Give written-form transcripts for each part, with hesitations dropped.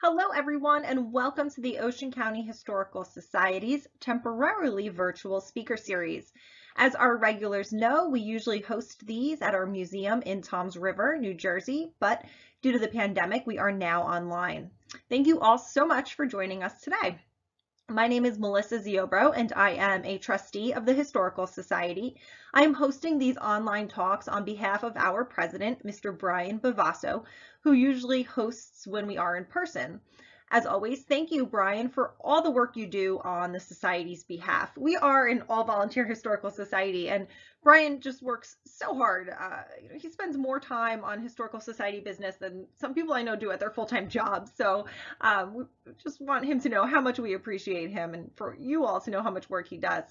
Hello, everyone, and welcome to the Ocean County Historical Society's temporarily virtual speaker series. As our regulars know, we usually host these at our museum in Toms River, New Jersey, but due to the pandemic, we are now online. Thank you all so much for joining us today. My name is Melissa Ziobro, and I am a trustee of the Historical Society. I am hosting these online talks on behalf of our president, Mr. Brian Bavasso, who usually hosts when we are in person. As always, thank you, Brian, for all the work you do on the Society's behalf. We are an all-volunteer historical society, and Brian just works so hard. He spends more time on Historical Society business than some people I know do at their full-time jobs. So we just want him to know how much we appreciate him and for you all to know how much work he does.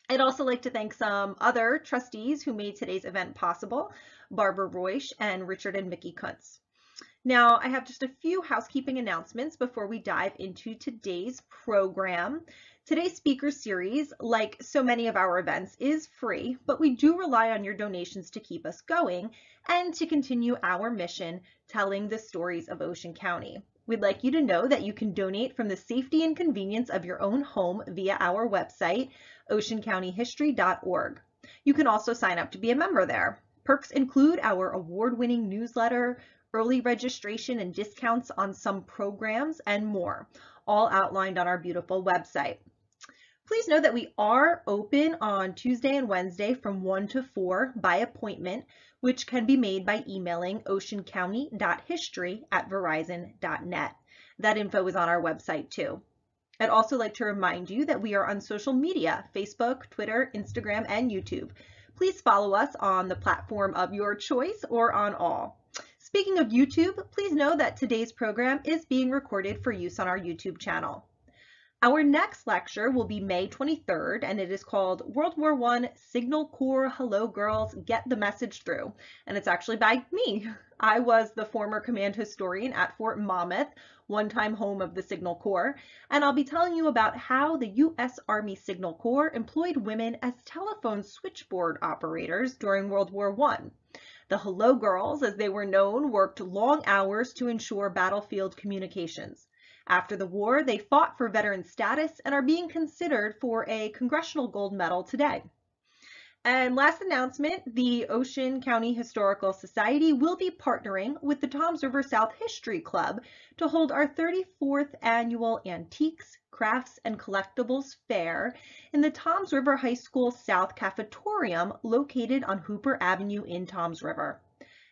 I'd also like to thank some other trustees who made today's event possible, Barbara Roysch and Richard and Mickey Kuntz. Now, I have just a few housekeeping announcements before we dive into today's program. Today's speaker series, like so many of our events, is free, but we do rely on your donations to keep us going and to continue our mission telling the stories of Ocean County. We'd like you to know that you can donate from the safety and convenience of your own home via our website, oceancountyhistory.org. You can also sign up to be a member there. Perks include our award-winning newsletter, early registration and discounts on some programs, and more, all outlined on our beautiful website. Please know that we are open on Tuesday and Wednesday from 1 to 4 by appointment, which can be made by emailing oceancounty.history@verizon.net. That info is on our website too. I'd also like to remind you that we are on social media, Facebook, Twitter, Instagram, and YouTube. Please follow us on the platform of your choice or on all. Speaking of YouTube, please know that today's program is being recorded for use on our YouTube channel. Our next lecture will be May 23rd, and it is called World War I Signal Corps Hello Girls, Get the Message Through. And it's actually by me. I was the former command historian at Fort Monmouth, one-time home of the Signal Corps, and I'll be telling you about how the U.S. Army Signal Corps employed women as telephone switchboard operators during World War I. The Hello Girls, as they were known, worked long hours to ensure battlefield communications. After the war, they fought for veteran status and are being considered for a Congressional Gold Medal today. And last announcement, the Ocean County Historical Society will be partnering with the Toms River South History Club to hold our 34th annual Antiques, Crafts, and Collectibles Fair in the Toms River High School South Cafetorium located on Hooper Avenue in Toms River.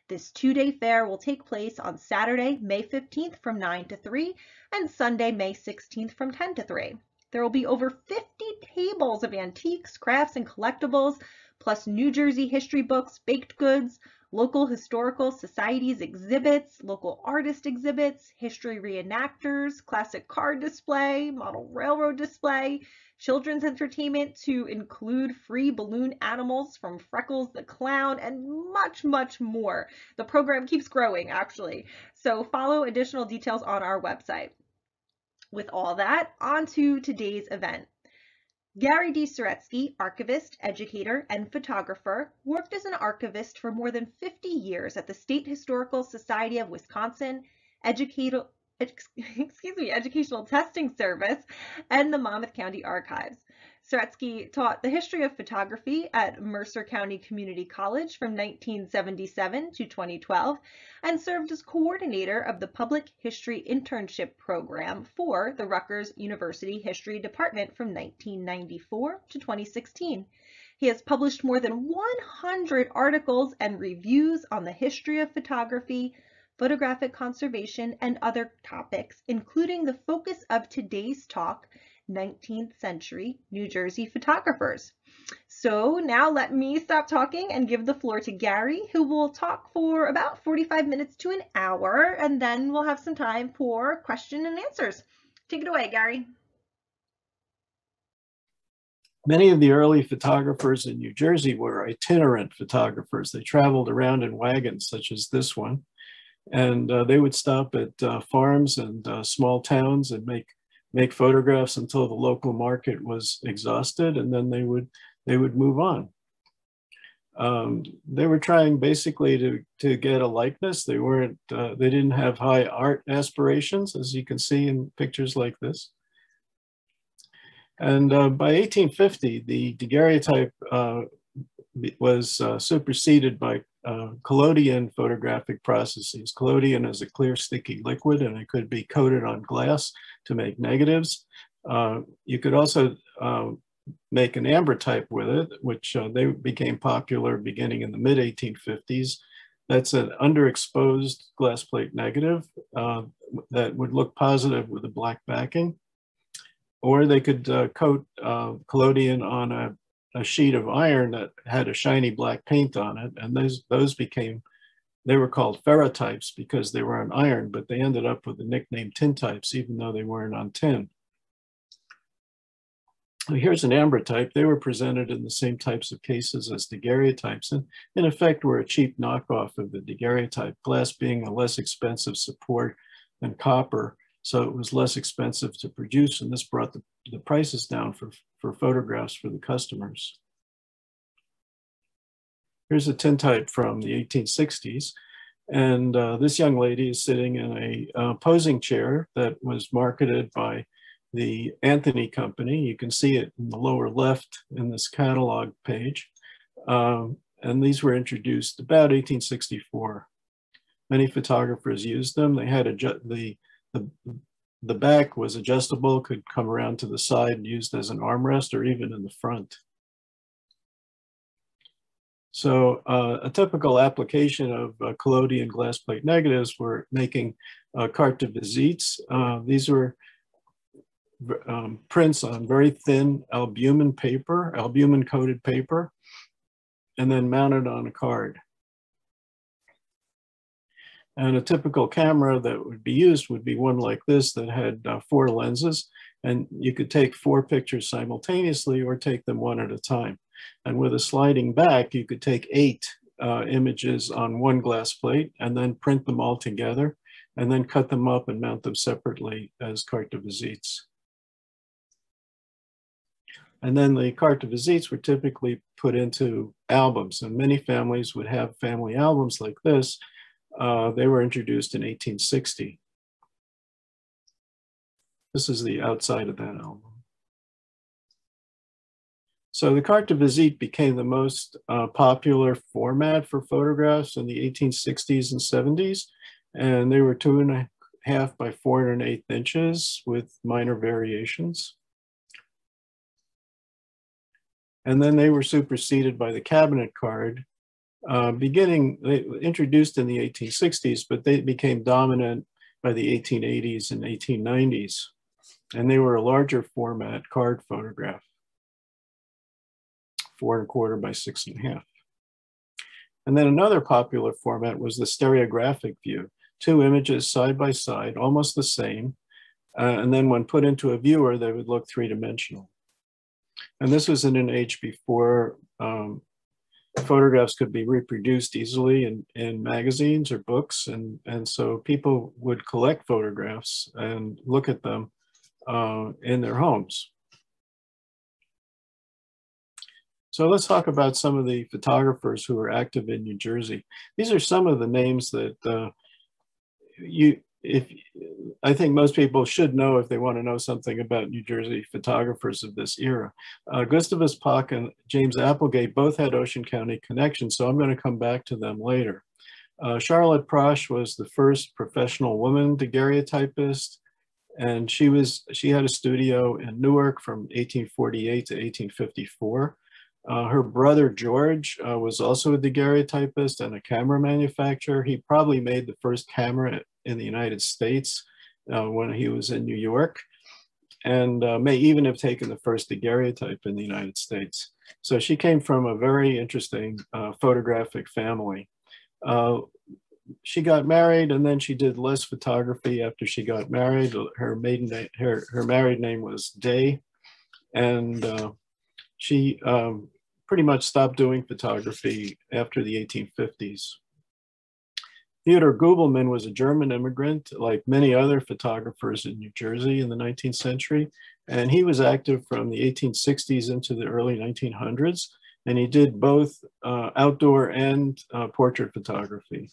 This two-day fair will take place on Saturday, May 15th from 9 to 3 and Sunday, May 16th from 10 to 3. There will be over 50 tables of antiques, crafts, and collectibles, plus New Jersey history books, baked goods, local historical societies exhibits, local artist exhibits, history reenactors, classic car display, model railroad display, children's entertainment to include free balloon animals from Freckles the Clown, and much, much more. The program keeps growing, actually. So follow additional details on our website. With all that, on to today's event. Gary Saretzky, archivist, educator, and photographer, worked as an archivist for more than 50 years at the State Historical Society of Wisconsin, Educational Testing Service, and the Monmouth County Archives. Saretzky taught the history of photography at Mercer County Community College from 1977 to 2012 and served as coordinator of the Public History Internship Program for the Rutgers University History Department from 1994 to 2016. He has published more than 100 articles and reviews on the history of photography, photographic conservation, and other topics, including the focus of today's talk, 19th century New Jersey photographers. So now let me stop talking and give the floor to Gary, who will talk for about 45 minutes to an hour, and then we'll have some time for question and answers. Take it away, Gary. Many of the early photographers in New Jersey were itinerant photographers. They traveled around in wagons, such as this one, and they would stop at farms and small towns and make photographs until the local market was exhausted, and then they would move on. They were trying basically to get a likeness. They weren't, they didn't have high art aspirations, as you can see in pictures like this. And by 1850, the daguerreotype was superseded by collodion photographic processes. Collodion is a clear, sticky liquid, and it could be coated on glass to make negatives. You could also make an ambrotype with it, which they became popular beginning in the mid-1850s. That's an underexposed glass plate negative that would look positive with a black backing. Or they could coat collodion on a sheet of iron that had a shiny black paint on it. And those became, they were called ferrotypes because they were on iron, but they ended up with the nickname tintypes, even though they weren't on tin. Here's an ambrotype. They were presented in the same types of cases as daguerreotypes, and in effect were a cheap knockoff of the daguerreotype, glass being a less expensive support than copper, so it was less expensive to produce, and this brought the prices down for photographs for the customers. Here's a tintype from the 1860s, and this young lady is sitting in a posing chair that was marketed by the Anthony Company. You can see it in the lower left in this catalog page. And these were introduced about 1864. Many photographers used them. They had the back was adjustable, could come around to the side, used as an armrest or even in the front. So a typical application of collodion glass plate negatives were making carte de visites. These were prints on very thin albumin paper, albumin coated paper, and then mounted on a card. And a typical camera that would be used would be one like this that had 4 lenses, and you could take 4 pictures simultaneously or take them one at a time. And with a sliding back, you could take 8 images on one glass plate and then print them all together and then cut them up and mount them separately as carte de visites. And then the carte de visites were typically put into albums, and many families would have family albums like this. They were introduced in 1860. This is the outside of that album. So the carte de visite became the most popular format for photographs in the 1860s and 70s, and they were 2.5 by 4 1/8 inches with minor variations. And then they were superseded by the cabinet card, introduced in the 1860s, but they became dominant by the 1880s and 1890s. And they were a larger format card photograph, 4 1/4 by 6 1/2. And then another popular format was the stereographic view, 2 images side by side, almost the same. And then when put into a viewer, they would look 3-dimensional. And this was in an age before photographs could be reproduced easily in magazines or books. And so people would collect photographs and look at them in their homes. So let's talk about some of the photographers who are active in New Jersey. These are some of the names that I think most people should know if they want to know something about New Jersey photographers of this era. Gustavus Pach and James Applegate both had Ocean County connections, so I'm going to come back to them later. Charlotte Pach was the first professional woman daguerreotypist, and she had a studio in Newark from 1848 to 1854. Her brother George was also a daguerreotypist and a camera manufacturer. He probably made the first camera in the United States when he was in New York, and may even have taken the first daguerreotype in the United States. So she came from a very interesting photographic family. She got married, and then she did less photography after she got married. Her married name was Day, and she pretty much stopped doing photography after the 1850s. Theodor Gubelmann was a German immigrant, like many other photographers in New Jersey in the 19th century, and he was active from the 1860s into the early 1900s. And he did both outdoor and portrait photography,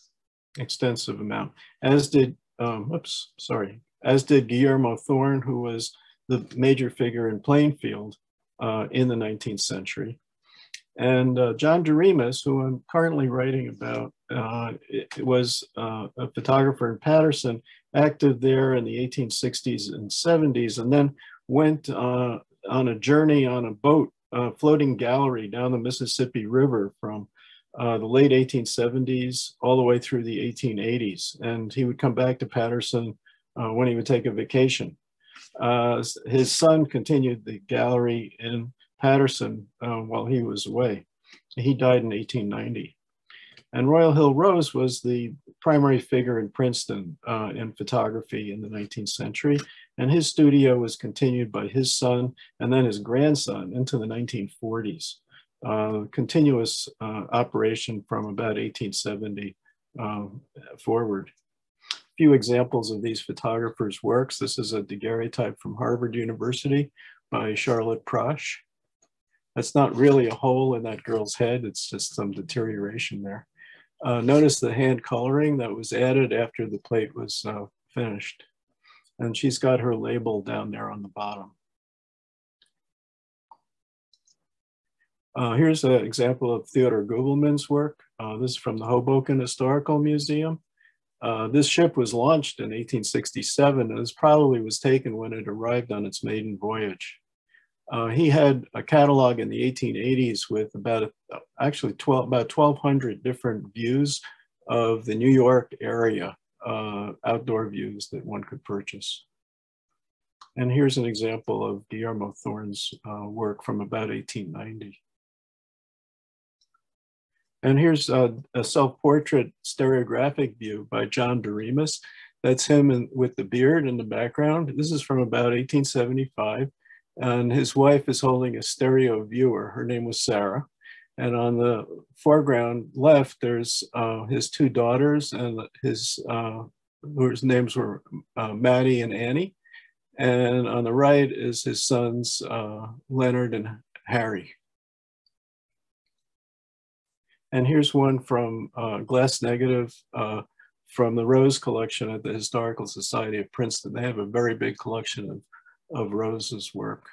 extensive amount, as did, as did Guillermo Thorne, who was the major figure in Plainfield in the 19th century. And John Doremus, who I'm currently writing about, was a photographer in Paterson, active there in the 1860s and 70s, and then went on a journey on a boat, floating gallery down the Mississippi River from the late 1870s all the way through the 1880s. And he would come back to Paterson when he would take a vacation. His son continued the gallery in Paterson while he was away. He died in 1890. And Royal Hill Rose was the primary figure in Princeton in photography in the 19th century. And his studio was continued by his son and then his grandson into the 1940s. Continuous operation from about 1870 forward. A few examples of these photographers' works. This is a daguerreotype from Harvard University by Charlotte Pach. That's not really a hole in that girl's head, it's just some deterioration there. Notice the hand coloring that was added after the plate was finished. And she's got her label down there on the bottom. Here's an example of Theodore Gubelman's work. This is from the Hoboken Historical Museum. This ship was launched in 1867, and this probably was taken when it arrived on its maiden voyage. He had a catalog in the 1880s with about 1,200 different views of the New York area, outdoor views that one could purchase. And here's an example of Guillermo Thorne's work from about 1890. And here's a self-portrait stereographic view by John Doremus. That's him with the beard in the background. This is from about 1875. And his wife is holding a stereo viewer. Her name was Sarah. And on the foreground left, there's his two daughters and whose names were Maddie and Annie. And on the right is his sons, Leonard and Harry. And here's one from glass negative from the Rose collection at the Historical Society of Princeton. They have a very big collection of Rose's work.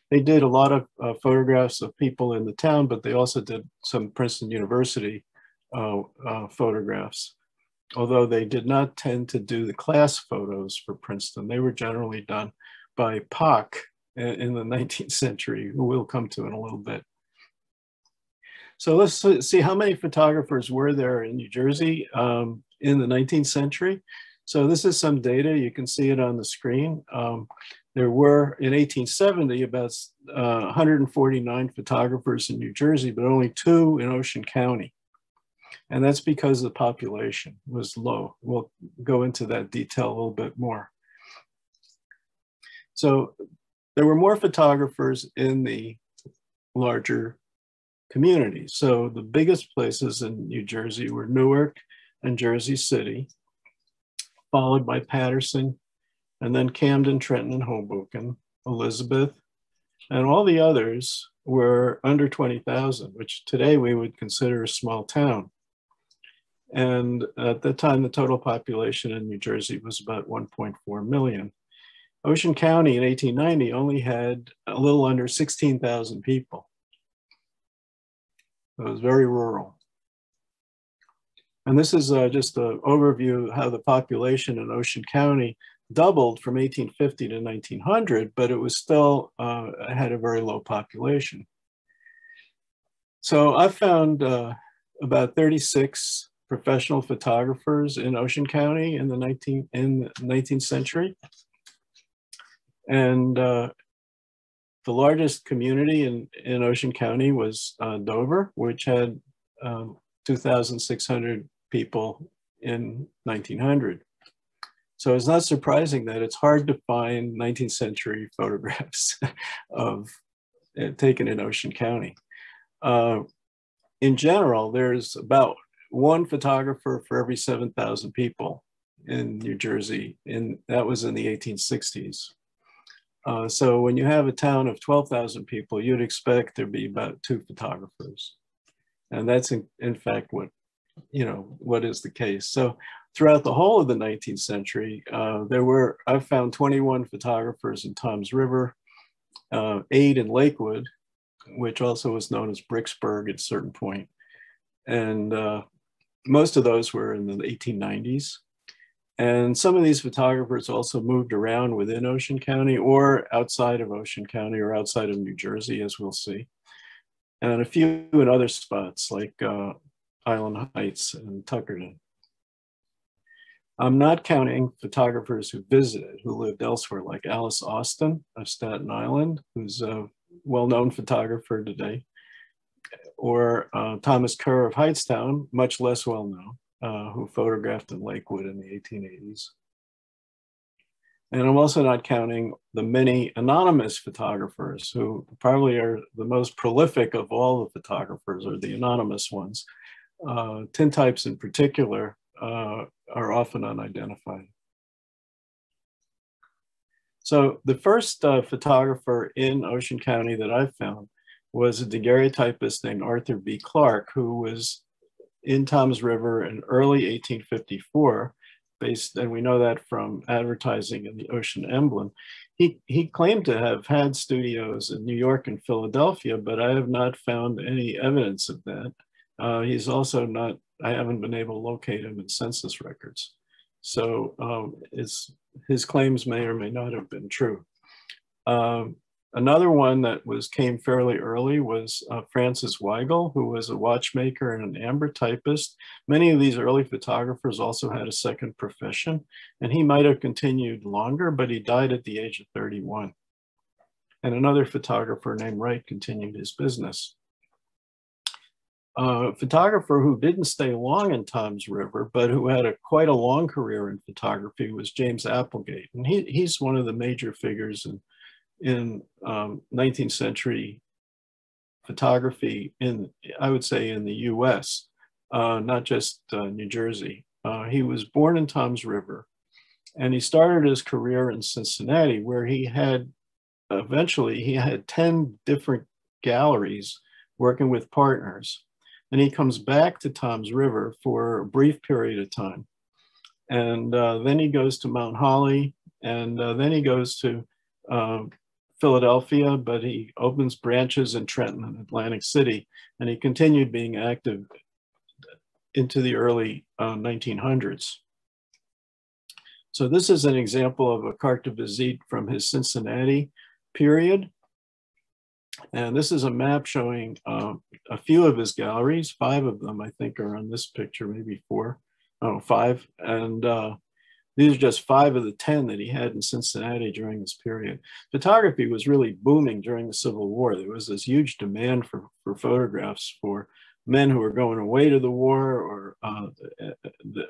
They did a lot of photographs of people in the town, but they also did some Princeton University photographs, although they did not tend to do the class photos for Princeton. They were generally done by Pach in the 19th century, who we'll come to in a little bit. So let's see how many photographers were there in New Jersey in the 19th century. So this is some data, you can see it on the screen. There were, in 1870, about 149 photographers in New Jersey, but only 2 in Ocean County. And that's because the population was low. We'll go into that detail a little bit more. So there were more photographers in the larger communities. So the biggest places in New Jersey were Newark and Jersey City, followed by Paterson, and then Camden, Trenton, and Hoboken, Elizabeth, and all the others were under 20,000, which today we would consider a small town. And at that time, the total population in New Jersey was about 1.4 million. Ocean County in 1890 only had a little under 16,000 people. It was very rural. And this is just an overview of how the population in Ocean County doubled from 1850 to 1900, but it was still had a very low population. So I found about 36 professional photographers in Ocean County in the 19th century. And the largest community in Ocean County was Dover, which had 2,600 people in 1900. So it's not surprising that it's hard to find 19th century photographs of taken in Ocean County. In general, there's about 1 photographer for every 7,000 people in New Jersey, and that was in the 1860s. So when you have a town of 12,000 people, you'd expect there'd be about 2 photographers. And that's in fact what is the case. So throughout the whole of the 19th century, I've found 21 photographers in Toms River, 8 in Lakewood, which also was known as Bricksburg at a certain point. And most of those were in the 1890s. And some of these photographers also moved around within Ocean County or outside of Ocean County or outside of New Jersey, as we'll see. And a few in other spots like Island Heights and Tuckerton. I'm not counting photographers who visited, who lived elsewhere, like Alice Austin of Staten Island, who's a well-known photographer today, or Thomas Kerr of Hightstown, much less well-known, who photographed in Lakewood in the 1880s. And I'm also not counting the many anonymous photographers who probably are the most prolific of all the photographers, or the anonymous ones. Tintypes in particular are often unidentified. So the first photographer in Ocean County that I found was a daguerreotypist named Arthur B. Clarke, who was in Toms River in early 1854, and we know that from advertising in the Ocean Emblem. He claimed to have had studios in New York and Philadelphia, but I have not found any evidence of that. He's also not, I haven't been able to locate him in census records. So his claims may or may not have been true. Another one that came fairly early was Francis Weigel, who was a watchmaker and an ambrotypist. Many of these early photographers also had a second profession, and he might have continued longer, but he died at the age of 31. And another photographer named Wright continued his business. A photographer who didn't stay long in Toms River, but who had quite a long career in photography was James Applegate. And he's one of the major figures in 19th century photography I would say in the US, not just New Jersey. He was born in Toms River, and he started his career in Cincinnati, where eventually he had 10 different galleries working with partners. And he comes back to Toms River for a brief period of time. And then he goes to Mount Holly, and then he goes to Philadelphia, but he opens branches in Trenton and Atlantic City, and he continued being active into the early 1900s. So this is an example of a carte de visite from his Cincinnati period. And this is a map showing a few of his galleries. 5 of them, I think, are on this picture, maybe 4. Oh, 5. And these are just 5 of the 10 that he had in Cincinnati during this period. Photography was really booming during the Civil War. There was this huge demand for photographs for men who were going away to the war, or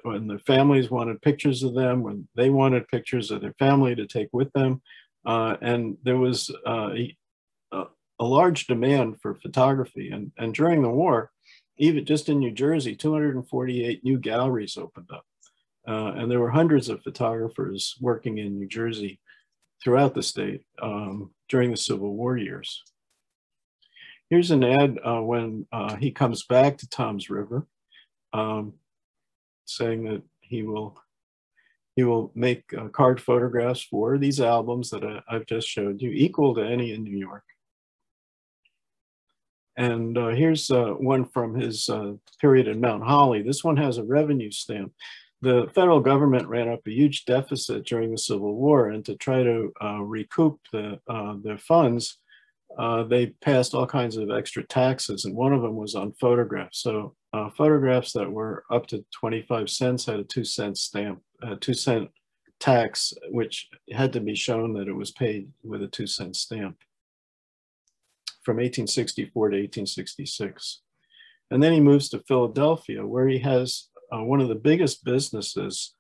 when their families wanted pictures of them, when they wanted pictures of their family to take with them. And there was a large demand for photography. And during the war, even just in New Jersey, 248 new galleries opened up. And there were hundreds of photographers working in New Jersey throughout the state during the Civil War years. Here's an ad when he comes back to Toms River, saying that he will make card photographs for these albums that I've just showed you, equal to any in New York. And here's one from his period in Mount Holly. This one has a revenue stamp. The federal government ran up a huge deficit during the Civil War, and to try to recoup their funds, they passed all kinds of extra taxes, and one of them was on photographs. So photographs that were up to 25 cents had a 2-cent stamp, 2-cent tax, which had to be shown that it was paid with a 2-cent stamp from 1864 to 1866. And then he moves to Philadelphia, where he has one of the biggest businesses,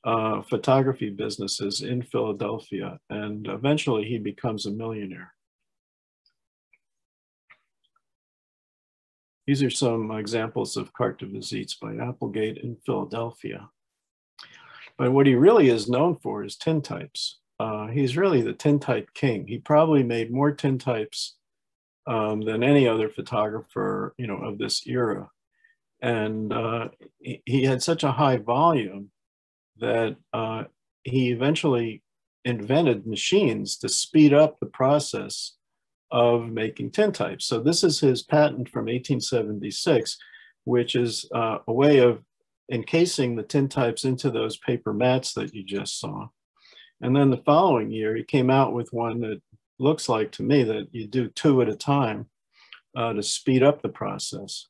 photography businesses in Philadelphia. And eventually he becomes a millionaire. These are some examples of carte de visites by Applegate in Philadelphia. But what he really is known for is tintypes. he's really the tintype king. He probably made more tintypes than any other photographer, of this era. And he had such a high volume that he eventually invented machines to speed up the process of making tintypes. So this is his patent from 1876, which is a way of encasing the tintypes into those paper mats that you just saw. And then the following year, he came out with one that looks like to me that you do 2 at a time to speed up the process.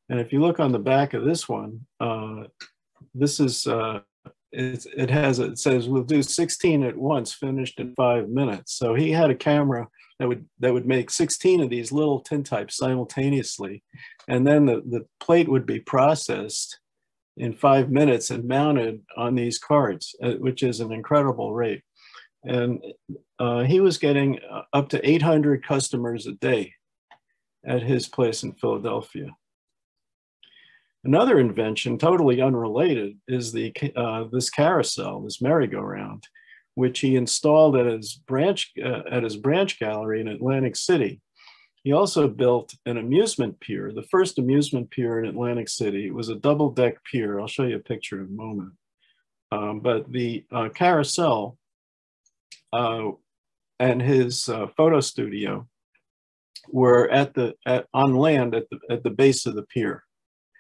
And if you look on the back of this one, this is, it says we'll do 16 at once, finished in 5 minutes. So he had a camera that would make 16 of these little tintypes simultaneously. And then the plate would be processed in 5 minutes and mounted on these cards, which is an incredible rate. And he was getting up to 800 customers a day at his place in Philadelphia. Another invention, totally unrelated, is this carousel, this merry-go-round, which he installed at his branch gallery in Atlantic City. He also built an amusement pier, the first amusement pier in Atlantic City. It was a double-deck pier. I'll show you a picture in a moment. But the carousel and his photo studio were on land at the base of the pier,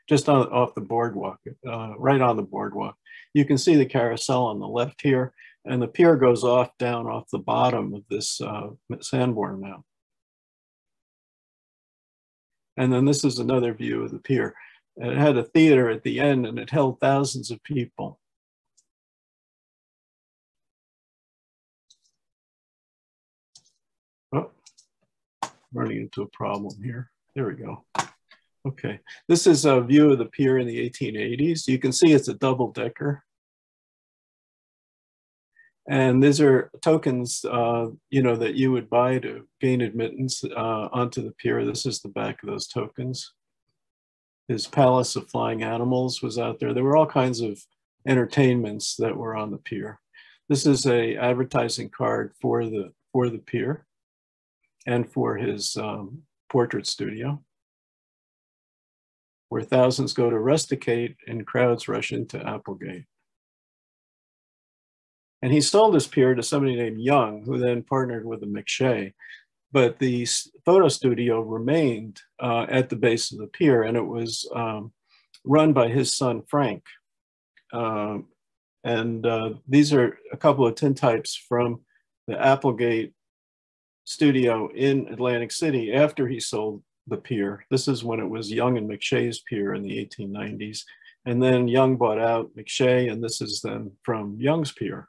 just off the boardwalk, right on the boardwalk. You can see the carousel on the left here, and the pier goes down off the bottom of this Sanborn mount. And then this is another view of the pier. And it had a theater at the end, and it held thousands of people. Oh, running into a problem here. There we go. Okay, this is a view of the pier in the 1880s. You can see it's a double-decker. And these are tokens, that you would buy to gain admittance onto the pier. This is the back of those tokens. His Palace of Flying Animals was out there. There were all kinds of entertainments that were on the pier. This is an advertising card for the pier and for his portrait studio, where thousands go to rusticate and crowds rush into Applegate. And he sold this pier to somebody named Young, who then partnered with a McShay. But the photo studio remained at the base of the pier, and it was run by his son, Frank. These are a couple of tintypes from the Applegate studio in Atlantic City after he sold the pier. This is when it was Young and McShay's pier in the 1890s. And then Young bought out McShay, and this is then from Young's pier.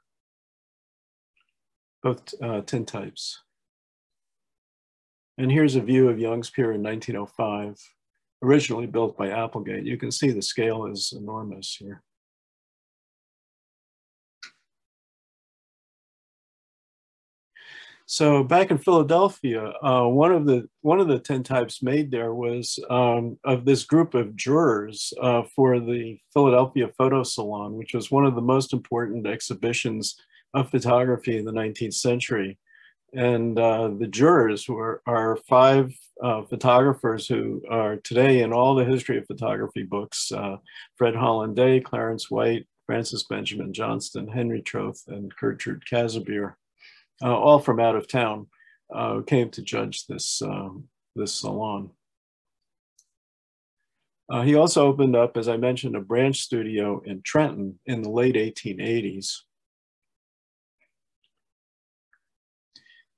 Both tintypes. And here's a view of Young's pier in 1905, originally built by Applegate. You can see the scale is enormous here. So back in Philadelphia, one of the tintypes made there was of this group of jurors for the Philadelphia Photo Salon, which was one of the most important exhibitions of photography in the 19th century. And the jurors are 5 photographers who are today in all the history of photography books: Fred Hollanday, Clarence White, Francis Benjamin Johnston, Henry Troth, and Gertrude Casimir, all from out of town, came to judge this salon. He also opened up, as I mentioned, a branch studio in Trenton in the late 1880s.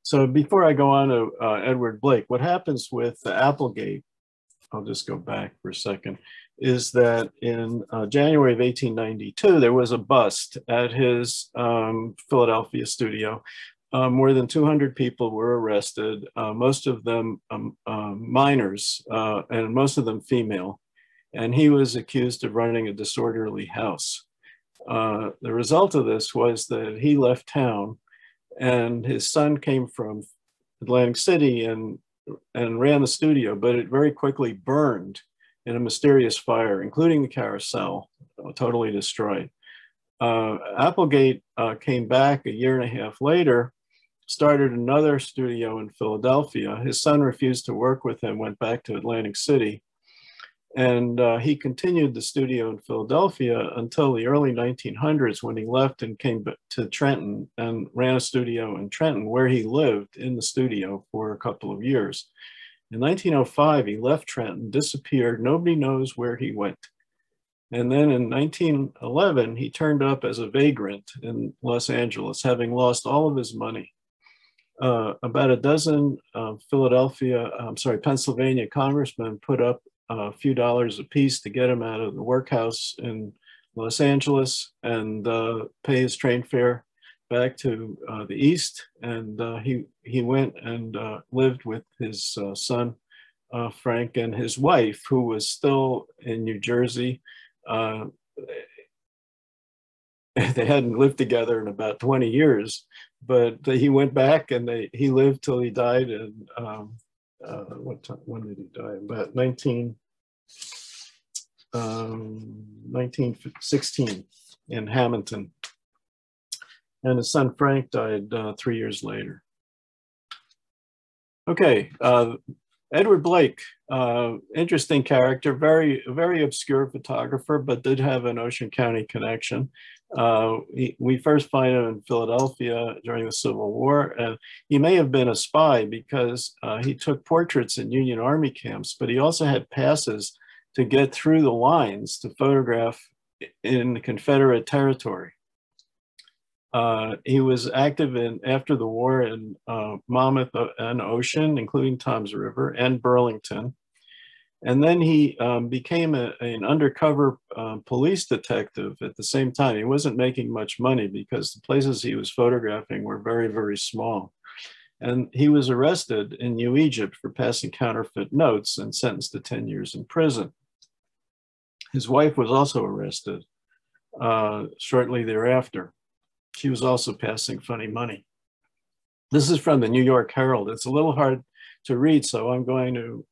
So before I go on to Edward Blake, what happens with the Applegate, I'll just go back for a second, is that in January of 1892, there was a bust at his Philadelphia studio. More than 200 people were arrested, most of them minors, and most of them female. And he was accused of running a disorderly house. The result of this was that he left town, and his son came from Atlantic City and ran the studio, but it very quickly burned in a mysterious fire, including the carousel, totally destroyed. Applegate came back a year and a half later, started another studio in Philadelphia. His son refused to work with him, went back to Atlantic City. And he continued the studio in Philadelphia until the early 1900s, when he left and came to Trenton and ran a studio in Trenton, where he lived in the studio for a couple of years. In 1905, he left Trenton, disappeared. Nobody knows where he went. And then in 1911, he turned up as a vagrant in Los Angeles, having lost all of his money. About a dozen Pennsylvania congressmen put up a few dollars a piece to get him out of the workhouse in Los Angeles and pay his train fare back to the East. And he went and lived with his son, Frank, and his wife, who was still in New Jersey. They hadn't lived together in about 20 years, but he went back and he lived till he died in, when did he die? About 1916 in Hamilton. And his son Frank died 3 years later. Okay, Edward Blake, interesting character, very obscure photographer, but did have an Ocean County connection. We first find him in Philadelphia during the Civil War, and he may have been a spy because he took portraits in Union Army camps, but he also had passes to get through the lines to photograph in Confederate territory. He was active after the war in Monmouth and Ocean, including Toms River and Burlington. And then he became an undercover police detective at the same time. He wasn't making much money because the places he was photographing were very, very small. And he was arrested in New Egypt for passing counterfeit notes and sentenced to 10 years in prison. His wife was also arrested shortly thereafter. She was also passing funny money. This is from the New York Herald. It's a little hard to read, so I'm going to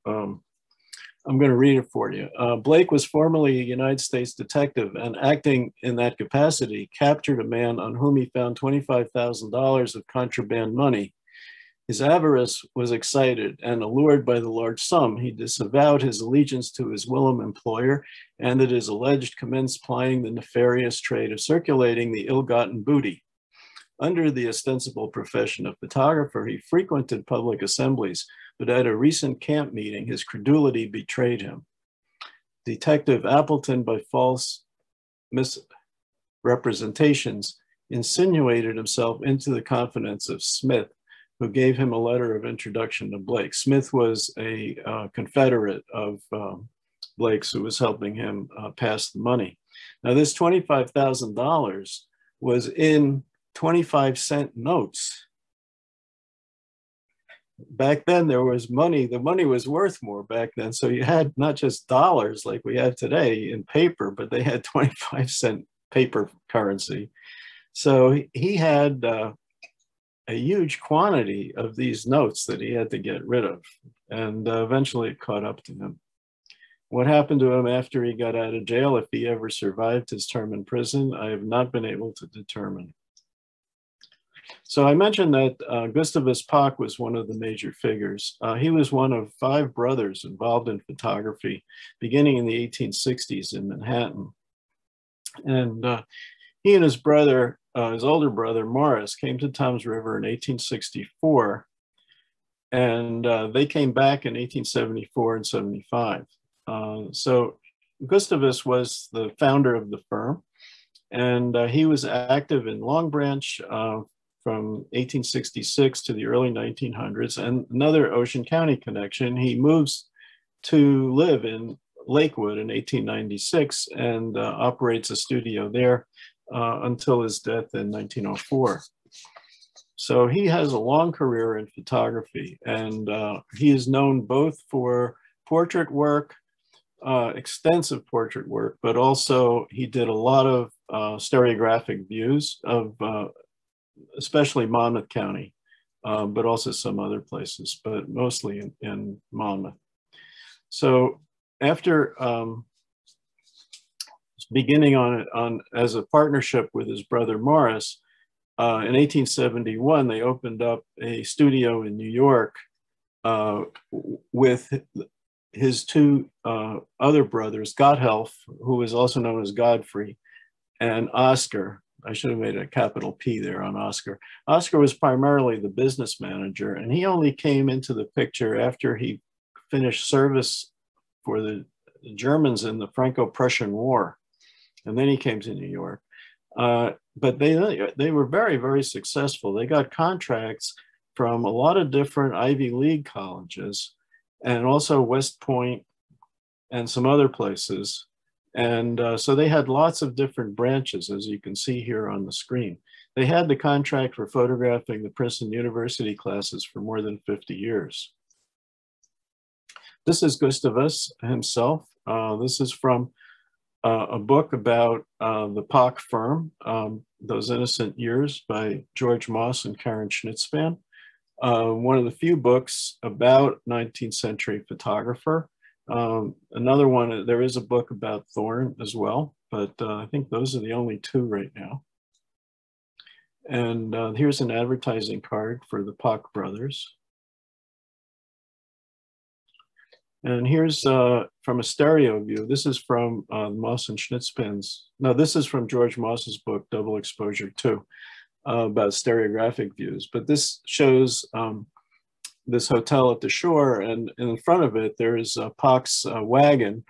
read it for you. Blake was formerly a United States detective and, acting in that capacity, captured a man on whom he found $25,000 of contraband money. His avarice was excited, and allured by the large sum, he disavowed his allegiance to his whilom employer, and it is alleged commenced plying the nefarious trade of circulating the ill-gotten booty. Under the ostensible profession of photographer, he frequented public assemblies, but at a recent camp meeting, his credulity betrayed him. Detective Appleton, by false misrepresentations, insinuated himself into the confidence of Smith, who gave him a letter of introduction to Blake. Smith was a Confederate of Blake's who was helping him pass the money. Now, this $25,000 was in 25-cent notes. Back then, there was money. The money was worth more back then. So you had not just dollars like we have today in paper, but they had 25-cent paper currency. So he had a huge quantity of these notes that he had to get rid of, and eventually it caught up to him. What happened to him after he got out of jail, if he ever survived his term in prison, I have not been able to determine. So I mentioned that Gustavus Pach was one of the major figures. He was one of 5 brothers involved in photography beginning in the 1860s in Manhattan. And he and his brother, his older brother, Morris, came to Toms River in 1864, and they came back in 1874 and 75. So Gustavus was the founder of the firm, and he was active in Long Branch from 1866 to the early 1900s, and another Ocean County connection. He moves to live in Lakewood in 1896 and operates a studio there until his death in 1904. So he has a long career in photography, and he is known both for portrait work, extensive portrait work, but also he did a lot of stereographic views of especially Monmouth County, but also some other places, but mostly in Monmouth. So after beginning on as a partnership with his brother Morris, in 1871, they opened up a studio in New York with his two other brothers, Gotthelf, who was also known as Godfrey, and Oscar. I should have made a capital P there on Oscar. Oscar was primarily the business manager, and he only came into the picture after he finished service for the Germans in the Franco-Prussian War. And then he came to New York. But they were very, very successful. They got contracts from a lot of different Ivy League colleges and also West Point and some other places. And so they had lots of different branches, as you can see here on the screen. They had the contract for photographing the Princeton University classes for more than 50 years. This is Gustavus himself. This is from a book about the Pach firm, Those Innocent Years by George Moss and Karen Schnitzpan. One of the few books about 19th century photographer. Another one, there is a book about Thorne as well, but I think those are the only two right now. And here's an advertising card for the Pach brothers. And here's from a stereo view. This is from Moss and Schnitzpan's. No, this is from George Moss's book, Double Exposure 2, about stereographic views. But this shows this hotel at the shore, and in front of it, there's Pach's wagon.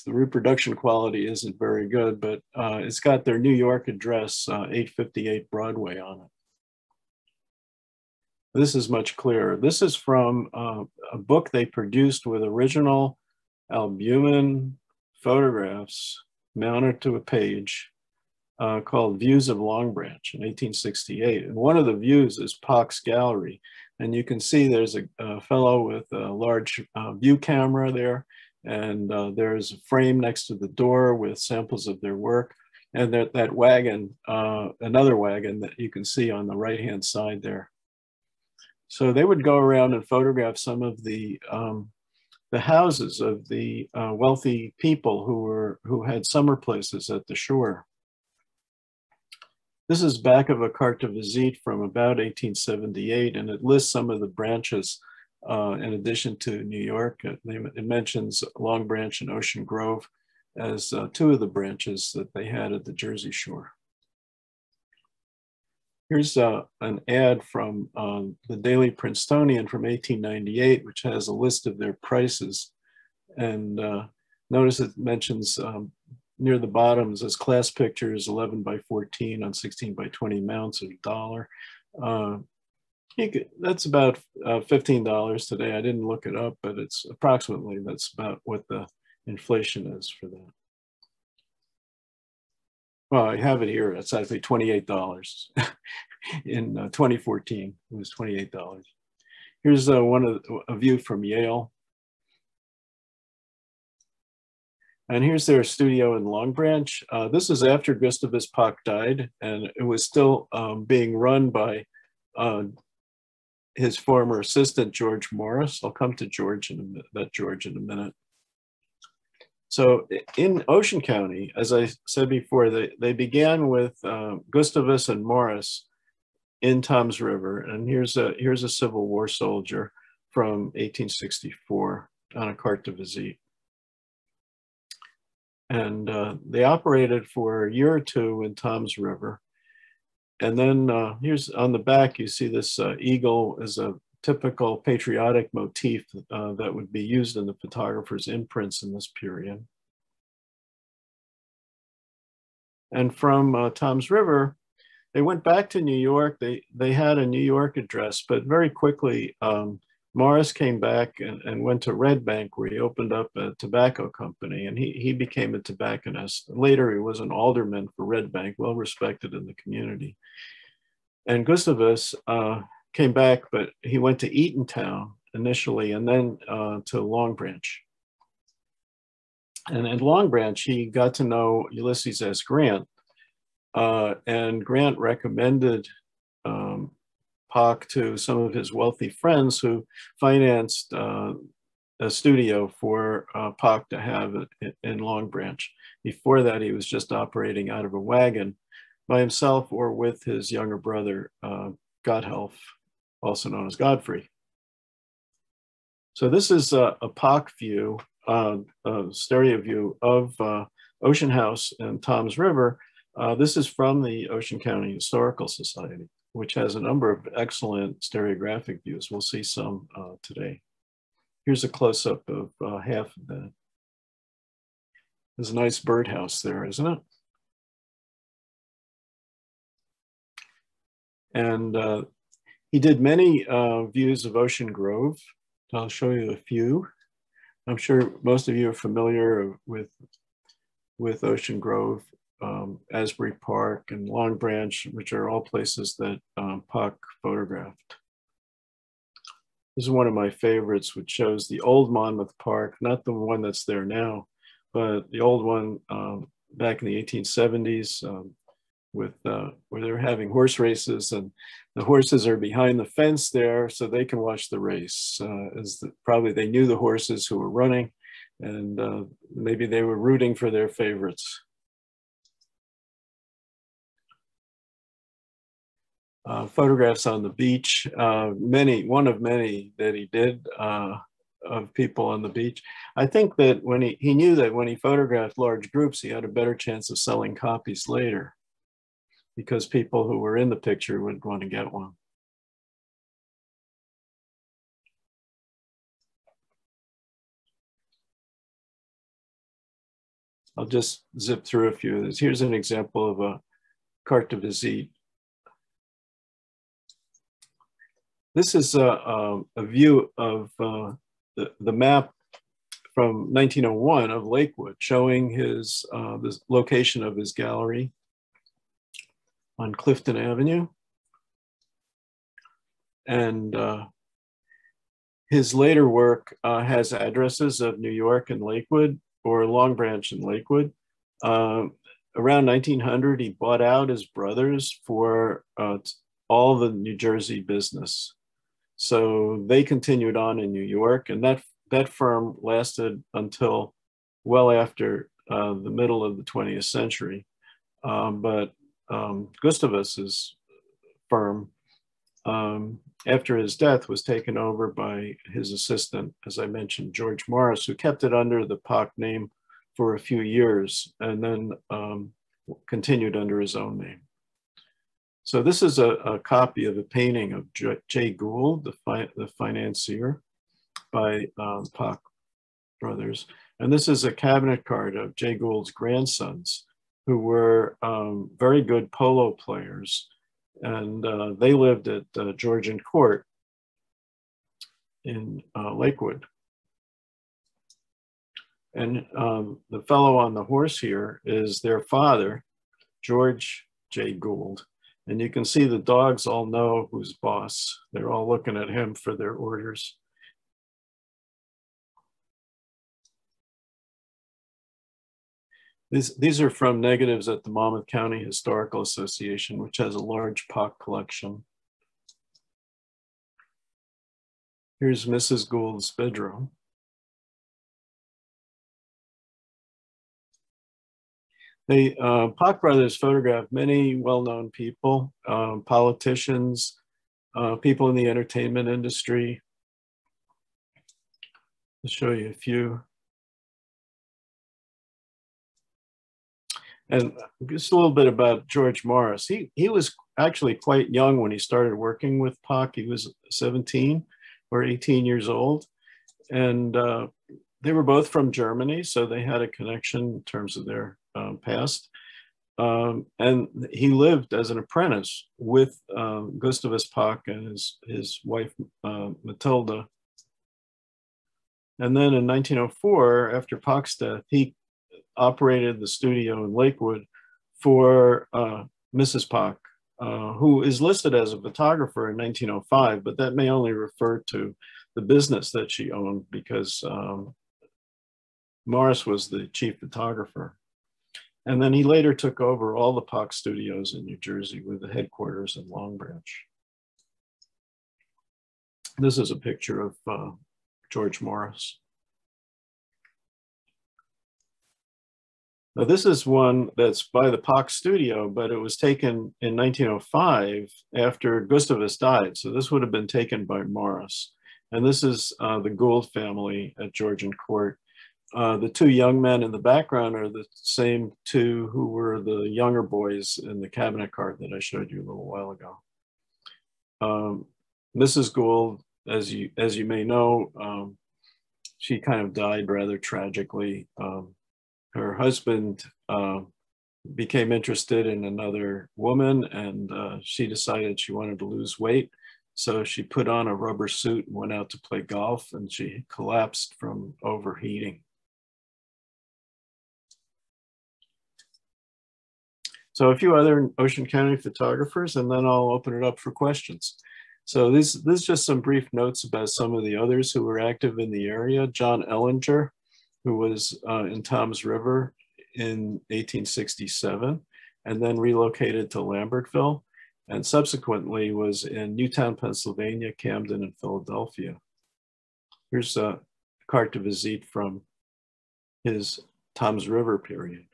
The reproduction quality isn't very good, but it's got their New York address, 858 Broadway on it. This is much clearer. This is from a book they produced with original albumin photographs mounted to a page called Views of Long Branch in 1868. And one of the views is Pach's gallery. And you can see there's a fellow with a large view camera there. And there's a frame next to the door with samples of their work. And that wagon, another wagon that you can see on the right-hand side there. So they would go around and photograph some of the houses of the wealthy people who had summer places at the shore. This is back of a carte de visite from about 1878, and it lists some of the branches in addition to New York. It mentions Long Branch and Ocean Grove as two of the branches that they had at the Jersey Shore. Here's an ad from the Daily Princetonian from 1898, which has a list of their prices. And notice it mentions near the bottom, it says class pictures 11 by 14 on 16 by 20 mounts at $1. That's about $15 today. I didn't look it up, but it's approximately, that's about what the inflation is for that. Well, I have it here. It's actually $28. In 2014, it was $28. Here's a view from Yale. And here's their studio in Long Branch. This is after Gustavus Pach died, and it was still being run by his former assistant, George Morris. I'll come to George in a minute. So in Ocean County, as I said before, they began with Gustavus and Morris in Toms River. And here's a Civil War soldier from 1864 on a carte de visite. And they operated for a year or two in Toms River. And then here's on the back, you see this eagle as a typical patriotic motif that would be used in the photographer's imprints in this period. And from Toms River, they went back to New York. They had a New York address, but very quickly, Morris came back and went to Red Bank, where he opened up a tobacco company, and he became a tobacconist. Later, he was an alderman for Red Bank, well respected in the community. And Gustavus came back, but he went to Eatontown initially, and then to Long Branch. And at Long Branch, he got to know Ulysses S. Grant, and Grant recommended Pach to some of his wealthy friends who financed a studio for Pach to have in Long Branch. Before that, he was just operating out of a wagon by himself or with his younger brother, Godhelf, also known as Godfrey. So this is a Pach view, a stereo view of Ocean House and Tom's River. This is from the Ocean County Historical Society, which has a number of excellent stereographic views. We'll see some today. Here's a close-up of half of that. There's a nice birdhouse there, isn't it? And he did many views of Ocean Grove. I'll show you a few. I'm sure most of you are familiar with Ocean Grove, Asbury Park, and Long Branch, which are all places that Pach photographed. This is one of my favorites, which shows the old Monmouth Park, not the one that's there now, but the old one back in the 1870s, where they're having horse races, and the horses are behind the fence there so they can watch the race. Probably they knew the horses who were running, and maybe they were rooting for their favorites. Photographs on the beach, one of many that he did of people on the beach. I think that when he knew that when he photographed large groups, he had a better chance of selling copies later, because people who were in the picture would want to get one. I'll just zip through a few of these. Here's an example of a carte de visite. This is a view of the map from 1901 of Lakewood, showing the location of his gallery on Clifton Avenue. And his later work has addresses of New York and Lakewood, or Long Branch and Lakewood. Around 1900, he bought out his brothers for all the New Jersey business. So they continued on in New York, and that firm lasted until well after the middle of the 20th century. But Gustavus's firm, after his death, was taken over by his assistant, as I mentioned, George Morris, who kept it under the Pach name for a few years and then continued under his own name. So this is a copy of a painting of Jay Gould, the financier, by Pach Brothers. And this is a cabinet card of Jay Gould's grandsons, who were very good polo players. And they lived at Georgian Court in Lakewood. And the fellow on the horse here is their father, George J. Gould. And you can see the dogs all know who's boss. They're all looking at him for their orders. These are from negatives at the Monmouth County Historical Association, which has a large Pach collection. Here's Mrs. Gould's bedroom. The Pach Brothers photographed many well-known people, politicians, people in the entertainment industry. I'll show you a few. And just a little bit about George Morris. He was actually quite young when he started working with Pach. He was 17 or 18 years old. And they were both from Germany, so they had a connection in terms of their past. And he lived as an apprentice with Gustavus Pach and his wife, Matilda. And then in 1904, after Pach's death, he operated the studio in Lakewood for Mrs. Pach, who is listed as a photographer in 1905, but that may only refer to the business that she owned, because Morris was the chief photographer. And then he later took over all the Pach studios in New Jersey with the headquarters in Long Branch. This is a picture of George Morris. Now, this is one that's by the Pach studio, but it was taken in 1905 after Gustavus died. So this would have been taken by Morris. And this is the Gould family at Georgian Court. The two young men in the background are the same two who were the younger boys in the cabinet card that I showed you a little while ago. Mrs. Gould, as you may know, she kind of died rather tragically. Her husband became interested in another woman, and she decided she wanted to lose weight. So she put on a rubber suit and went out to play golf, and she collapsed from overheating. So a few other Ocean County photographers, and then I'll open it up for questions. So this is just some brief notes about some of the others who were active in the area. John Ellinger, who was in Toms River in 1867, and then relocated to Lambertville, and subsequently was in Newtown, Pennsylvania, Camden, and Philadelphia. Here's a carte de visite from his Toms River period.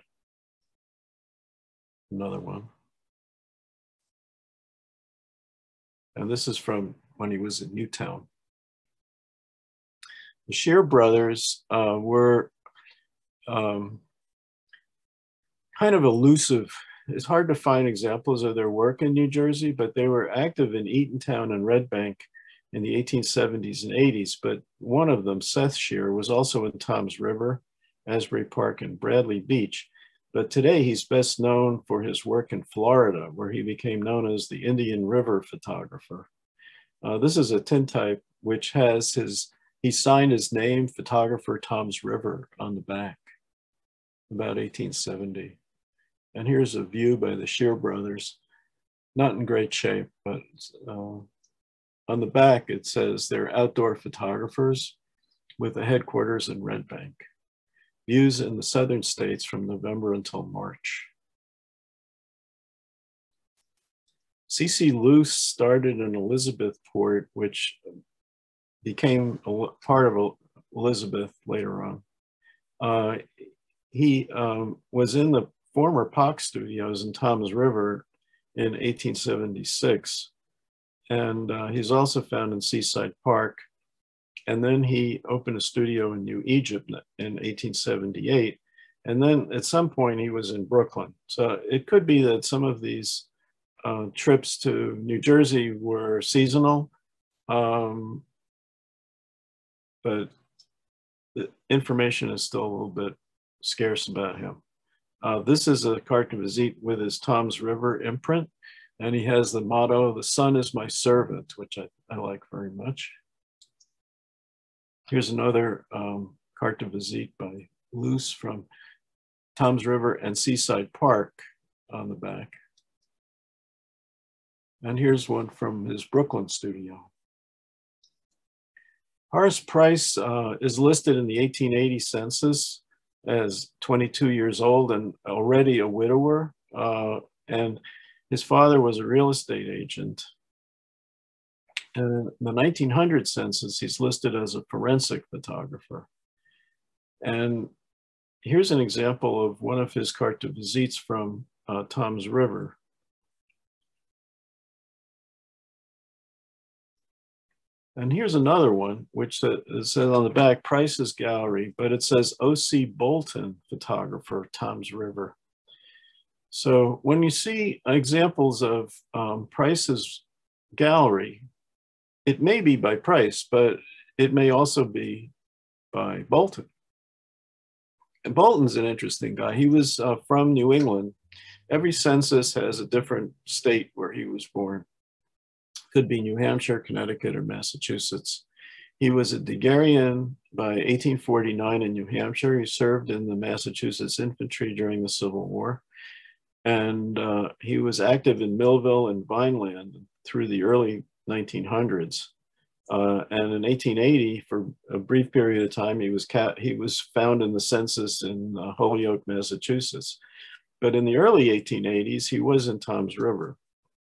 Another one. And this is from when he was in Newtown. The Shear Brothers were kind of elusive. It's hard to find examples of their work in New Jersey, but they were active in Eatontown and Red Bank in the 1870s and 80s. But one of them, Seth Shear, was also in Toms River, Asbury Park, and Bradley Beach. But today he's best known for his work in Florida, where he became known as the Indian River photographer. This is a tintype which has he signed his name, photographer Toms River, on the back, about 1870. And here's a view by the Shear Brothers, not in great shape, but on the back it says they're outdoor photographers with a headquarters in Red Bank. Views in the southern states from November until March. C.C. Luce started in Elizabethport, which became a part of Elizabeth later on. He was in the former Pach studios in Toms River in 1876. And he's also found in Seaside Park. And then he opened a studio in New Egypt in 1878. And then at some point he was in Brooklyn. So it could be that some of these trips to New Jersey were seasonal, but the information is still a little bit scarce about him. This is a carte de visite with his Toms River imprint, and he has the motto, "The sun is my servant," which I like very much. Here's another carte de visite by Luce from Toms River and Seaside Park on the back. And here's one from his Brooklyn studio. Horace Price is listed in the 1880 census as 22 years old and already a widower. And his father was a real estate agent. In the 1900 census, he's listed as a forensic photographer. And here's an example of one of his carte de visites from Toms River. And here's another one, which says on the back, Price's Gallery, but it says O.C. Bolton, photographer, Toms River. So when you see examples of Price's gallery, it may be by Price, but it may also be by Bolton. And Bolton's an interesting guy. He was from New England. Every census has a different state where he was born. Could be New Hampshire, Connecticut, or Massachusetts. He was a Berrien by 1849 in New Hampshire. He served in the Massachusetts infantry during the Civil War. And he was active in Millville and Vineland through the early 1900s. And in 1880, for a brief period of time, he was found in the census in Holyoke, Massachusetts. But in the early 1880s, he was in Toms River.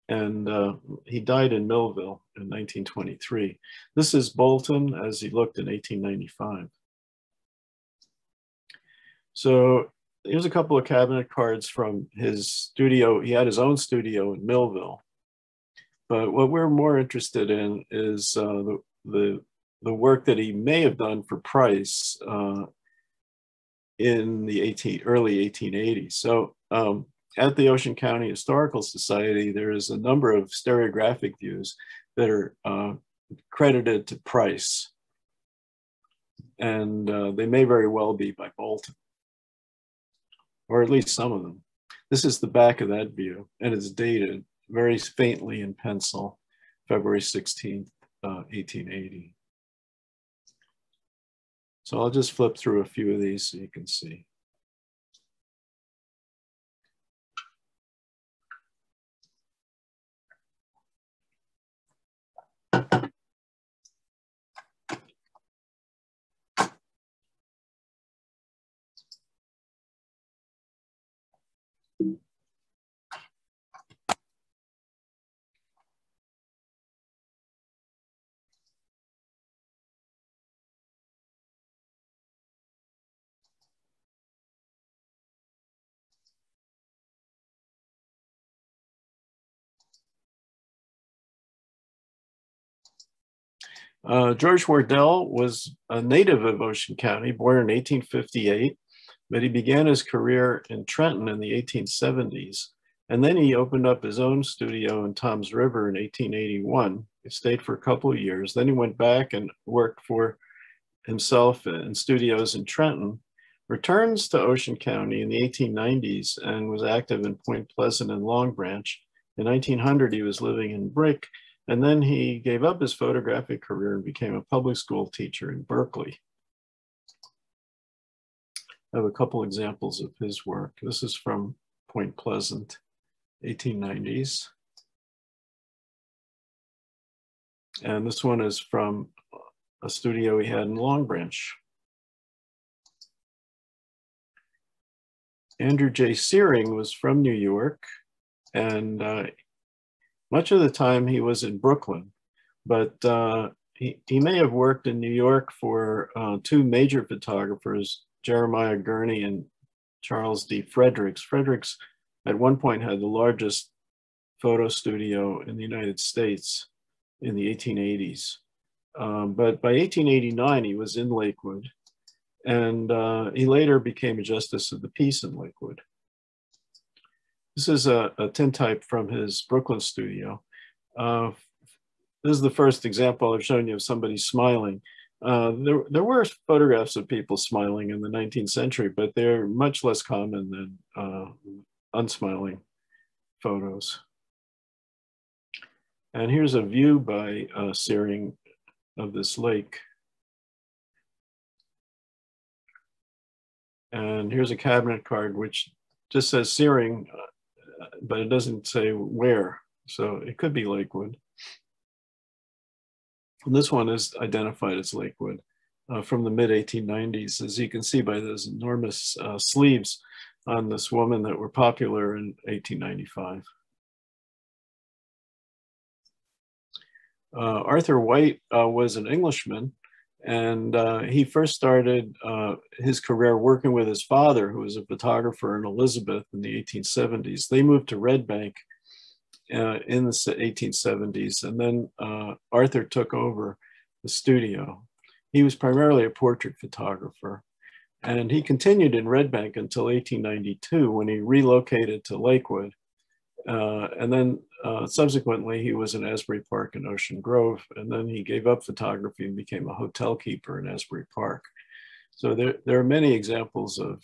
And he died in Millville in 1923. This is Bolton as he looked in 1895. So here's a couple of cabinet cards from his studio. He had his own studio in Millville. But what we're more interested in is the work that he may have done for Price in the early 1880s. So at the Ocean County Historical Society, there is a number of stereographic views that are credited to Price. And they may very well be by Bolton, or at least some of them. This is the back of that view, and it's dated very faintly in pencil, February 16th, 1880. So I'll just flip through a few of these so you can see. George Wardell was a native of Ocean County, born in 1858, but he began his career in Trenton in the 1870s. And then he opened up his own studio in Toms River in 1881. He stayed for a couple of years. Then he went back and worked for himself in studios in Trenton, returns to Ocean County in the 1890s and was active in Point Pleasant and Long Branch. In 1900, he was living in Brick, and then he gave up his photographic career and became a public school teacher in Berkeley. I have a couple examples of his work. This is from Point Pleasant, 1890s. And this one is from a studio he had in Long Branch. Andrew J. Searing was from New York, and much of the time he was in Brooklyn, but he may have worked in New York for two major photographers, Jeremiah Gurney and Charles D. Fredericks. Fredericks at one point had the largest photo studio in the United States in the 1880s. But by 1889, he was in Lakewood, and he later became a justice of the peace in Lakewood. This is a tintype from his Brooklyn studio. This is the first example I've shown you of somebody smiling. There were photographs of people smiling in the 19th century, but they're much less common than unsmiling photos. And here's a view by Searing of this lake. And here's a cabinet card which just says Searing, but it doesn't say where. So it could be Lakewood. And this one is identified as Lakewood from the mid-1890s, as you can see by those enormous sleeves on this woman that were popular in 1895. Arthur White was an Englishman, and he first started his career working with his father, who was a photographer in Elizabeth in the 1870s. They moved to Red Bank in the 1870s, and then Arthur took over the studio. He was primarily a portrait photographer, and he continued in Red Bank until 1892 when he relocated to Lakewood. And then subsequently, he was in Asbury Park and Ocean Grove, and then he gave up photography and became a hotel keeper in Asbury Park. So there are many examples of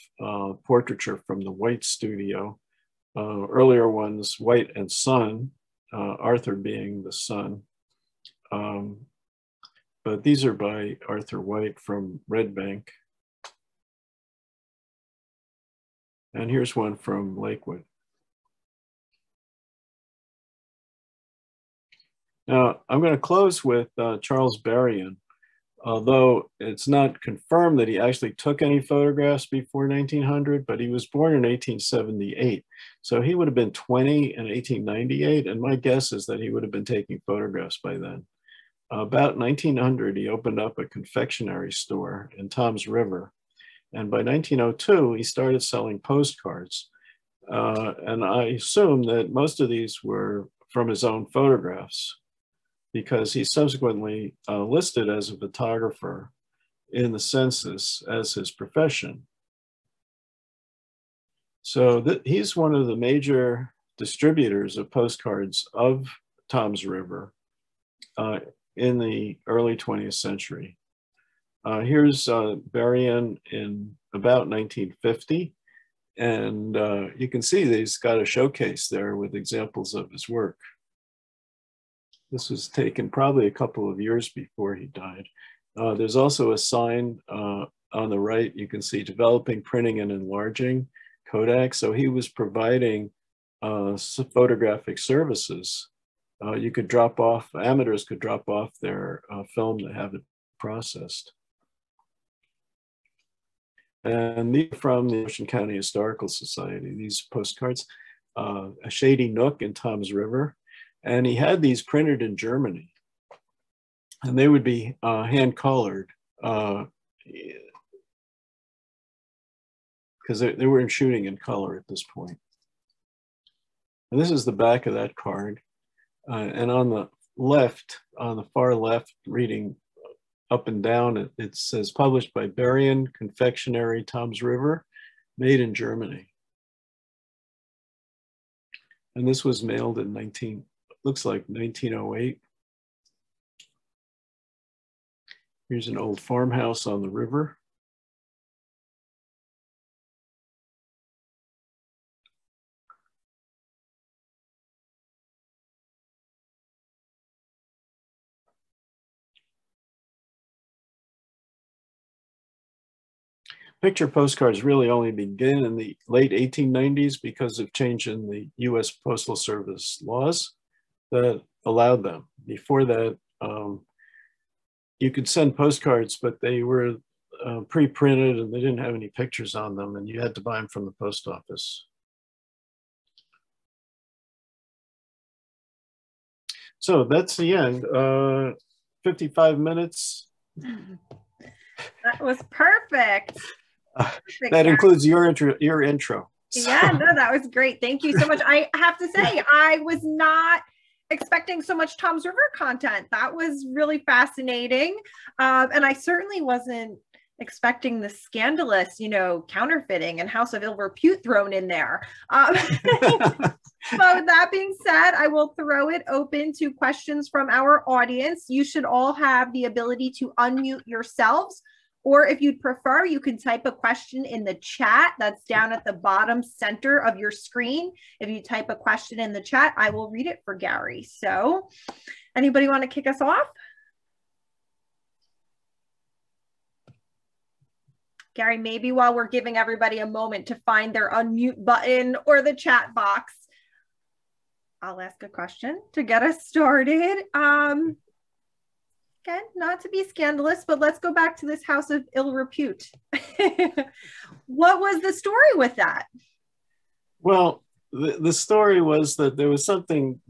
portraiture from the White studio. Earlier ones, White and Son, Arthur being the son. But these are by Arthur White from Red Bank. And here's one from Lakewood. Now, I'm going to close with Charles Berrien, although it's not confirmed that he actually took any photographs before 1900, but he was born in 1878. So he would have been 20 in 1898, and my guess is that he would have been taking photographs by then. About 1900, he opened up a confectionery store in Toms River, And by 1902, he started selling postcards. And I assume that most of these were from his own photographs, because he subsequently listed as a photographer in the census as his profession. So he's one of the major distributors of postcards of Toms River in the early 20th century. Here's Berrien in about 1950. And you can see that he's got a showcase there with examples of his work. This was taken probably a couple of years before he died. There's also a sign on the right. You can see developing, printing, and enlarging Kodak. So he was providing photographic services. You could drop off, amateurs could drop off their film to have it processed. And these are from the Ocean County Historical Society, these postcards, a shady nook in Toms River. And he had these printed in Germany. And they would be hand colored because they weren't shooting in color at this point. And this is the back of that card. And on the left, on the far left, reading up and down, it says published by Berrien Confectionery, Toms River, made in Germany. And this was mailed in looks like 1908. Here's an old farmhouse on the river. Picture postcards really only begin in the late 1890s because of change in the US Postal Service laws that allowed them. Before that, you could send postcards, but they were pre-printed and they didn't have any pictures on them, and you had to buy them from the post office. So that's the end. 55 minutes. That was perfect. That includes your intro. Yeah, no, that was great. Thank you so much. I have to say, I was not expecting so much Toms River content. That was really fascinating. And I certainly wasn't expecting the scandalous, counterfeiting and House of Ill Repute thrown in there. So that being said, I will throw it open to questions from our audience. You should all have the ability to unmute yourselves, or if you'd prefer, you can type a question in the chat that's down at the bottom center of your screen. If you type a question in the chat, I will read it for Gary. So anybody want to kick us off? Gary, maybe while we're giving everybody a moment to find their unmute button or the chat box, I'll ask a question to get us started. Again, not to be scandalous, but let's go back to this House of Ill Repute. What was the story with that? Well, the story was that there was something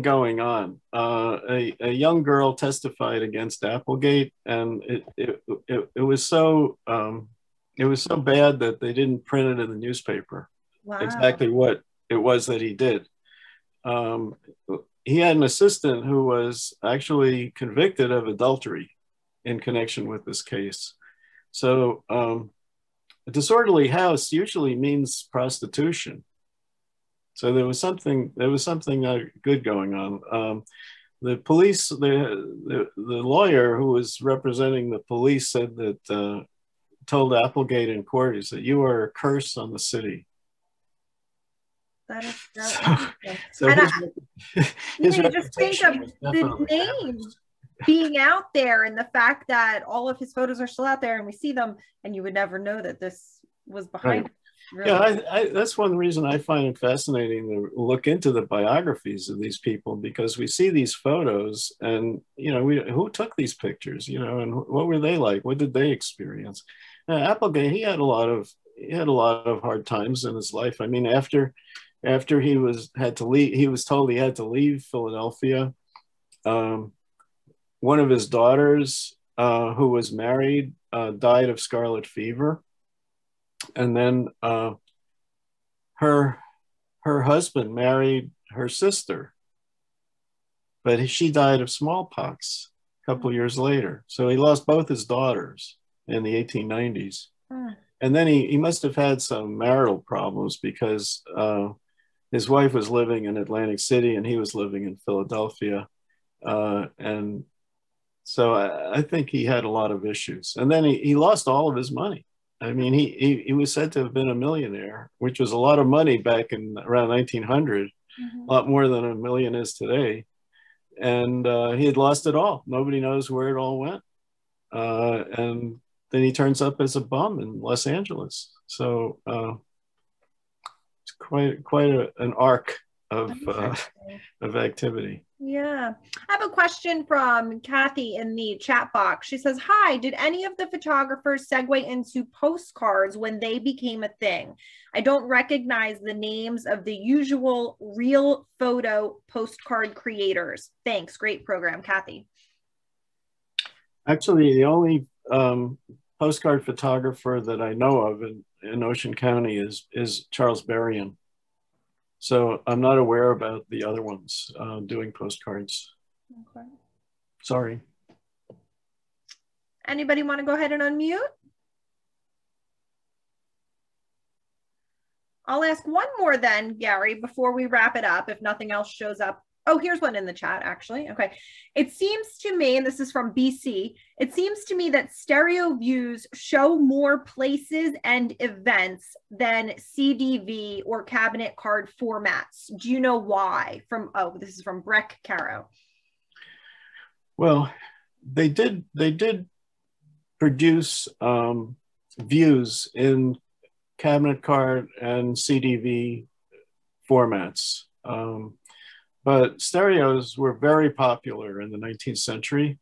going on. A young girl testified against Applegate, and it was so bad that they didn't print it in the newspaper. Wow. Exactly what it was that he did. He had an assistant who was actually convicted of adultery in connection with this case. So a disorderly house usually means prostitution. So there was something good going on. The police, the lawyer who was representing the police said that, told Applegate in court, he said, "You are a curse on the city." That is so interesting. Just think of the name being out there and the fact that all of his photos are still out there and we see them, and you would never know that this was behind. Right. Really. Yeah, that's one reason I find it fascinating to look into the biographies of these people, because we see these photos and, who took these pictures, and what were they like? What did they experience? Applegate, he had a lot of hard times in his life. I mean, after he was told he had to leave Philadelphia. One of his daughters, who was married, died of scarlet fever. And then her husband married her sister, but she died of smallpox a couple years later. So he lost both his daughters in the 1890s. And then he must have had some marital problems because his wife was living in Atlantic City and he was living in Philadelphia. And so I think he had a lot of issues. And then he lost all of his money. I mean, he was said to have been a millionaire, which was a lot of money back in around 1900, a lot more than $1 million is today. And he had lost it all. Nobody knows where it all went. And then he turns up as a bum in Los Angeles. So it's quite an arc of activity. Yeah. I have a question from Kathy in the chat box. She says, hi, did any of the photographers segue into postcards when they became a thing? I don't recognize the names of the usual real photo postcard creators. Thanks. Great program, Kathy. Actually, the only postcard photographer that I know of in Ocean County is Charles Berrien. So I'm not aware about the other ones doing postcards. Okay. Sorry. Anybody want to go ahead and unmute? I'll ask one more then, Gary, before we wrap it up, if nothing else shows up. Oh, here's one in the chat, actually. Okay. It seems to me, and this is from BC, it seems to me that stereo views show more places and events than CDV or cabinet card formats. Do you know why? This is from Breck Caro. Well, they did produce views in cabinet card and CDV formats. But stereos were very popular in the 19th century.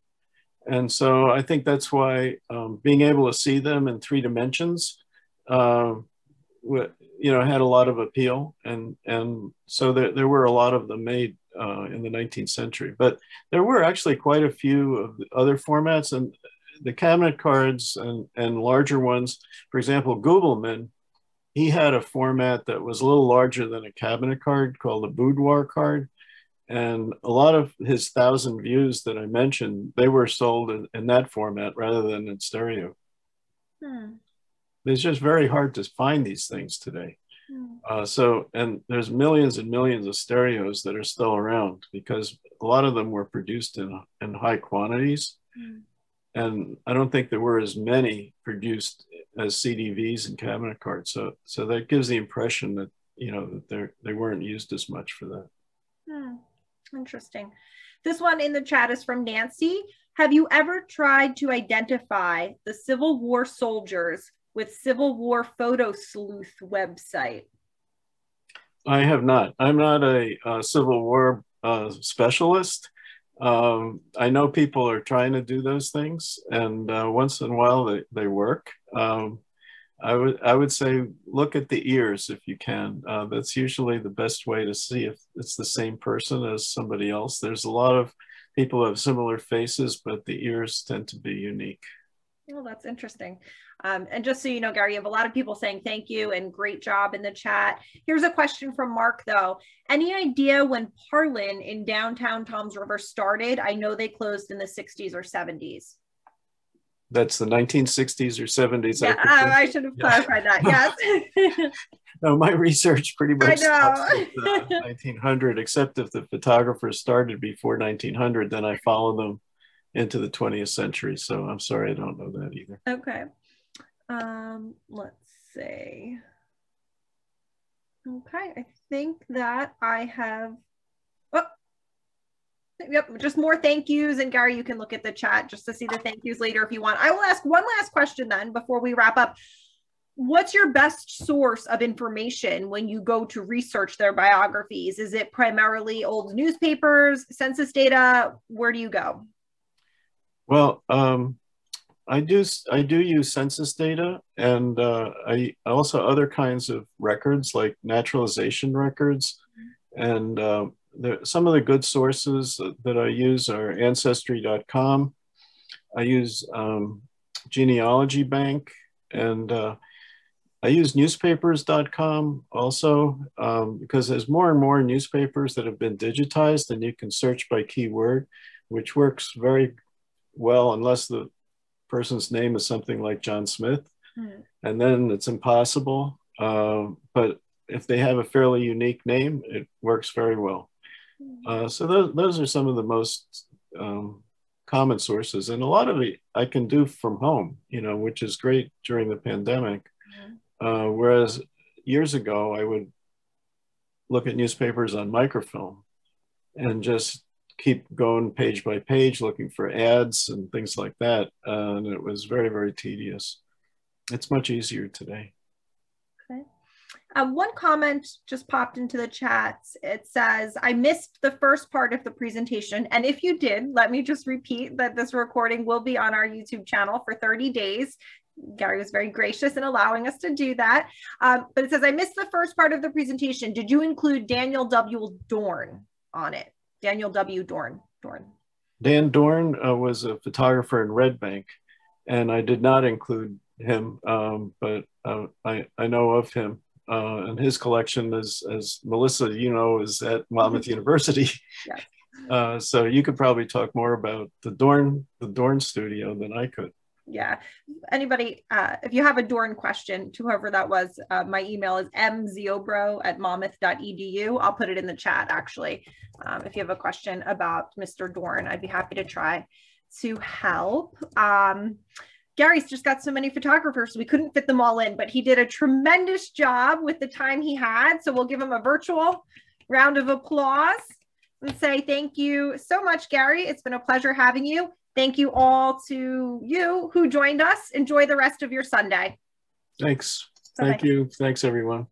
And so I think that's why being able to see them in 3 dimensions, had a lot of appeal. And so there were a lot of them made in the 19th century. But there were actually quite a few of the other formats, and the cabinet cards and larger ones. For example, Goebelman, he had a format that was a little larger than a cabinet card called a boudoir card. And a lot of his 1,000 views that I mentioned, they were sold in that format rather than in stereo. It's just very hard to find these things today. And there's millions and millions of stereos that are still around because a lot of them were produced in high quantities. And I don't think there were as many produced as CDVs and cabinet cards. So that gives the impression that, that they weren't used as much for that. Interesting. This one in the chat is from Nancy. Have you ever tried to identify the Civil War soldiers with Civil War Photo Sleuth website? I have not. I'm not a Civil War specialist. I know people are trying to do those things, and once in a while they work. I would say look at the ears if you can. That's usually the best way to see if it's the same person as somebody else. There's a lot of people who have similar faces, but the ears tend to be unique. Well, that's interesting. And just so you know, Gary, you have a lot of people saying thank you and great job in the chat. Here's a question from Mark, though. Any idea when Parlin in downtown Toms River started? I know they closed in the 60s or 70s. That's the 1960s or 70s. Yeah, I should have clarified that. Yes. No, my research pretty much stops at 1900, except if the photographers started before 1900, then I follow them into the 20th century. So I'm sorry, I don't know that either. Okay. Let's see. Okay, I think that I have, yep, just more thank yous. And Gary, you can look at the chat just to see the thank yous later if you want. I will ask one last question then before we wrap up. What's your best source of information when you go to research their biographies? Is it primarily old newspapers, census data? Where do you go? Well, I do use census data, and I also other kinds of records like naturalization records, and some of the good sources that I use are ancestry.com. I use Genealogy Bank, and I use newspapers.com also because there's more and more newspapers that have been digitized, and you can search by keyword, which works very well unless the person's name is something like John Smith, and then it's impossible. But if they have a fairly unique name, it works very well. So those are some of the most common sources, and a lot of it I can do from home, which is great during the pandemic. Whereas years ago, I would look at newspapers on microfilm and just keep going page by page looking for ads and things like that. And it was very, very tedious. It's much easier today. Okay. One comment just popped into the chat. It says, I missed the first part of the presentation. And if you did, let me just repeat that this recording will be on our YouTube channel for 30 days. Gary was very gracious in allowing us to do that. But it says, I missed the first part of the presentation. Did you include Daniel W. Dorn on it? Daniel W. Dorn. Dan Dorn was a photographer in Red Bank, and I did not include him, but I know of him. And his collection, as Melissa, is at Monmouth University. Yes. So you could probably talk more about the Dorn studio than I could. Yeah. Anybody, if you have a Dorn question to whoever that was, my email is mziobro@monmouth.edu. I'll put it in the chat, actually. If you have a question about Mr. Dorn, I'd be happy to try to help. Gary's just got so many photographers, we couldn't fit them all in, but he did a tremendous job with the time he had. So we'll give him a virtual round of applause and say thank you so much, Gary. It's been a pleasure having you. Thank you all to you who joined us. Enjoy the rest of your Sunday. Thanks. Thank you. Thanks, everyone.